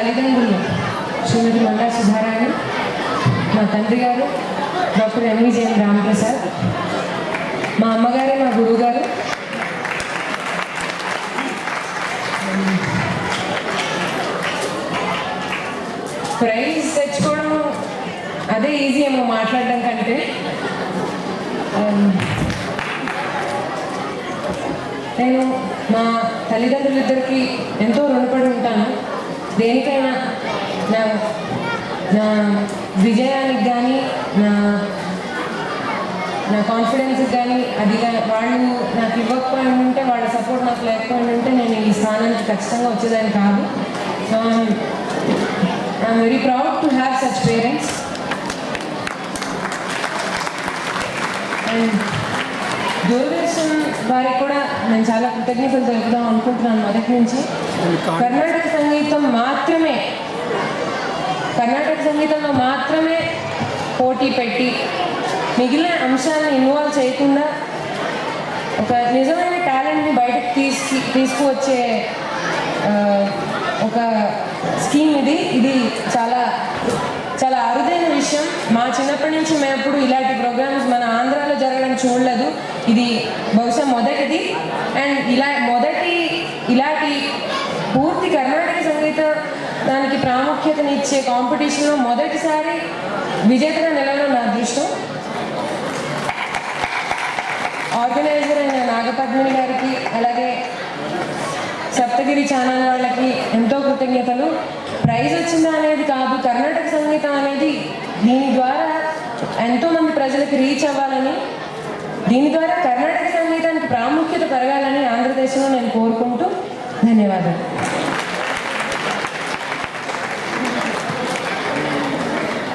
తల్లిదండ్రులు శ్రీమతి మండా సుధారాణి, మా తండ్రి గారు డాక్టర్ ఎంవిజేఎన్ రామప్రసాద్, మా అమ్మగారే మా గురువు గారు. ప్రైజ్ తెచ్చుకోవడం అదే ఈజీ ఏమో మాట్లాడడం కంటే. నేను మా తల్లిదండ్రులిద్దరికి ఎంతో రుణపడి ఉంటాను. దేనికైనా నా నా విజయానికి కానీ నా కాన్ఫిడెన్స్కి కానీ అది వాళ్ళు నాకు ఇవ్వకపోయి ఉంటే, వాళ్ళ సపోర్ట్ నాకు లేకపోయి ఉంటే నేను ఈ స్థానానికి ఖచ్చితంగా వచ్చేదాన్ని కాదు. So I'm very proud to have such parents. And Doordarshan వారికి కూడా నేను చాలా కృతజ్ఞతలు తెలుపుదాం అనుకుంటున్నాను. మొదటి నుంచి కర్ణాటక సంగీతంలో మాత్రమే పోటీ పెట్టి మిగిలిన అంశాలను ఇన్వాల్వ్ చేయకుండా ఒక నిజమైన టాలెంట్ని బయటకు తీసుకువచ్చే ఒక స్కీమ్ ఇది చాలా చాలా అరుదైన విషయం. మా చిన్నప్పటి నుంచి మేము ఎప్పుడు ఇలాంటి ప్రోగ్రామ్స్ మన ఆంధ్రాలో జరగడం చూడలేదు. ఇది బహుశా మొదటిది. అండ్ ఇలాంటి పూర్తి కర్ణాటక సంగీత దానికి ప్రాముఖ్యతనిచ్చే కాంపిటీషన్లో మొదటిసారి విజేతగా నిలవడం నా అదృష్టం. ఆర్గనైజర్ అయిన నాగపద్మిని గారికి, అలాగే సప్తగిరి ఛానల్ వాళ్ళకి ఎంతో కృతజ్ఞతలు. ప్రైజ్ వచ్చిందా అనేది కాదు, కర్ణాటక సంగీతం అనేది దీని ద్వారా ఎంతోమంది ప్రజలకు రీచ్ అవ్వాలని, దీని ద్వారా కర్ణాటక సంగీతానికి ప్రాముఖ్యత పెరగాలని ఆంధ్రదేశంలో నేను కోరుకుంటూ ధన్యవాదాలు.